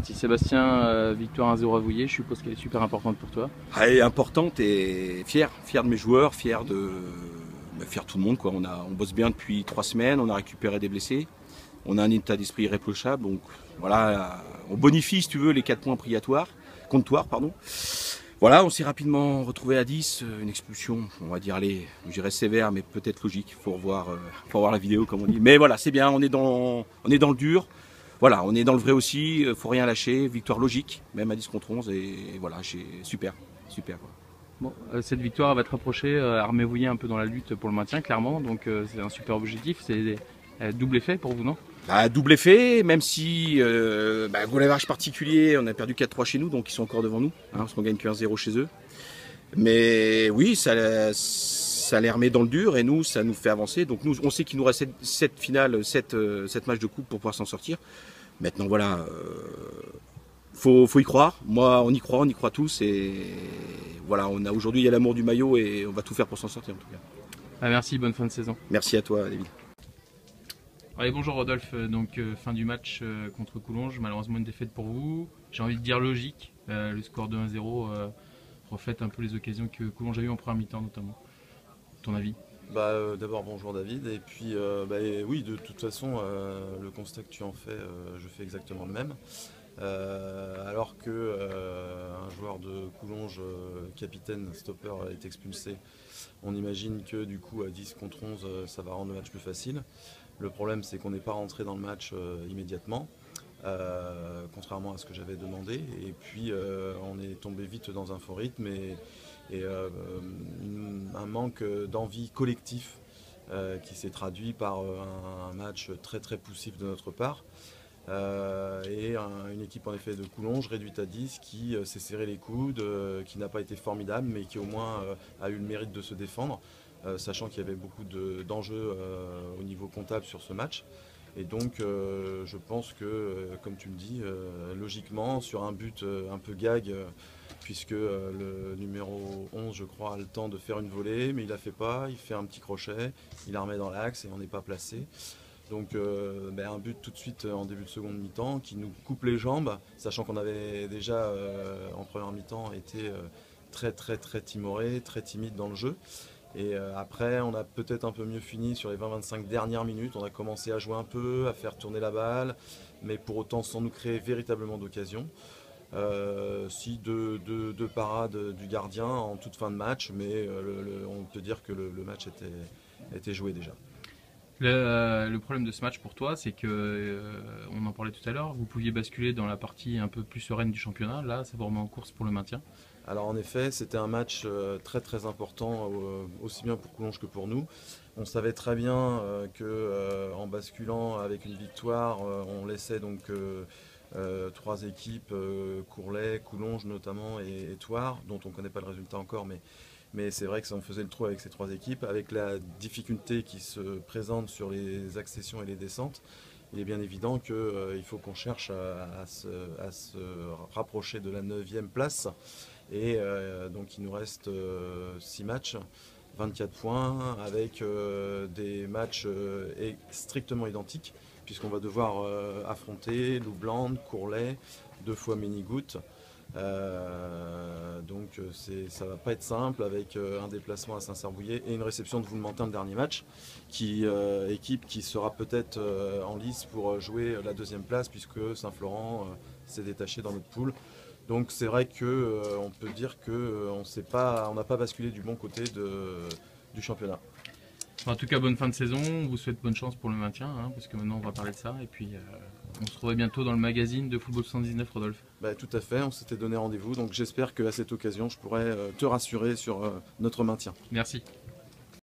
partie. Sébastien, victoire 1-0 à Vouillé, je suppose qu'elle est super importante pour toi. Elle est importante et fier de mes joueurs, fier de tout le monde, quoi. On bosse bien depuis 3 semaines, on a récupéré des blessés, on a un état d'esprit irréprochable, donc voilà, on bonifie si tu veux les 4 points comptoirs. Voilà, on s'est rapidement retrouvé à 10, une expulsion, on va dire, allez, je dirais sévère, mais peut-être logique, faut revoir la vidéo comme on dit. Mais voilà, c'est bien, on est dans le dur, voilà, on est dans le vrai aussi, faut rien lâcher, victoire logique, même à 10 contre 11, et voilà, super quoi. Bon, cette victoire va te rapprocher, Armé-Vouillé un peu dans la lutte pour le maintien, clairement, donc c'est un super objectif, c'est double effet pour vous, non? Double effet, même si goal average particulier, on a perdu 4-3 chez nous, donc ils sont encore devant nous, parce qu'on gagne que 1-0 chez eux. Mais oui, ça les remet dans le dur et nous, ça nous fait avancer. Donc nous, on sait qu'il nous reste 7 matchs de coupe pour pouvoir s'en sortir. Maintenant, voilà, faut y croire. Moi, on y croit tous. Et voilà, aujourd'hui, il y a l'amour du maillot et on va tout faire pour s'en sortir en tout cas. Merci, bonne fin de saison. Merci à toi, David. Allez, bonjour Rodolphe, donc fin du match contre Coulonges, malheureusement une défaite pour vous. J'ai envie de dire logique, le score de 1-0 reflète un peu les occasions que Coulonges a eues en première mi-temps notamment. Ton avis? D'abord bonjour David, et puis oui, de toute façon le constat que tu en fais, je fais exactement le même. Alors que un joueur de Coulonges, capitaine, stopper, est expulsé, on imagine que du coup à 10 contre 11 ça va rendre le match plus facile. Le problème c'est qu'on n'est pas rentré dans le match immédiatement, contrairement à ce que j'avais demandé, et puis on est tombé vite dans un faux rythme et un manque d'envie collectif qui s'est traduit par un match très très poussif de notre part. Et une équipe en effet de Coulonges réduite à 10 qui s'est serré les coudes, qui n'a pas été formidable mais qui au moins a eu le mérite de se défendre, sachant qu'il y avait beaucoup d'enjeux au niveau comptable sur ce match. Et donc je pense que, comme tu le dis, logiquement sur un but un peu gag, puisque le numéro 11 je crois a le temps de faire une volée, mais il la fait pas, il fait un petit crochet, il la remet dans l'axe et on n'est pas placé. Donc un but tout de suite en début de seconde mi-temps qui nous coupe les jambes, sachant qu'on avait déjà en première mi-temps été très très très timoré, très timide dans le jeu. Et après on a peut-être un peu mieux fini sur les 20-25 dernières minutes, on a commencé à jouer un peu, à faire tourner la balle, mais pour autant sans nous créer véritablement d'occasion. Si deux parades du gardien en toute fin de match, mais on peut dire que le match était joué déjà. Le problème de ce match pour toi, c'est que, on en parlait tout à l'heure, vous pouviez basculer dans la partie un peu plus sereine du championnat. Là, ça vous remet en course pour le maintien. Alors en effet, c'était un match très très important, aussi bien pour Coulonges que pour nous. On savait très bien qu'en basculant avec une victoire, on laissait donc 3 équipes, Courlay, Coulonges notamment et Thouars, dont on ne connaît pas le résultat encore, mais c'est vrai que ça en faisait le trou avec ces 3 équipes. Avec la difficulté qui se présente sur les accessions et les descentes, il est bien évident qu'il faut qu'on cherche à se rapprocher de la 9e place. Et donc il nous reste 6 matchs, 24 points, avec des matchs strictement identiques, puisqu'on va devoir affronter Loublanc, Courlay, 2 fois Ménigout. Donc ça va pas être simple, avec un déplacement à Saint-Cyrbouillet et une réception de Voulementin le dernier match, équipe qui sera peut-être en lice pour jouer la 2e place, puisque Saint-Florent s'est détaché dans notre poule. Donc c'est vrai qu'on peut dire qu'on n'a pas basculé du bon côté du championnat. En tout cas, bonne fin de saison, on vous souhaite bonne chance pour le maintien, parce que maintenant on va parler de ça, et puis on se revoit bientôt dans le magazine de Football 119, Rodolphe. Tout à fait, on s'était donné rendez-vous, donc j'espère qu'à cette occasion je pourrai te rassurer sur notre maintien. Merci.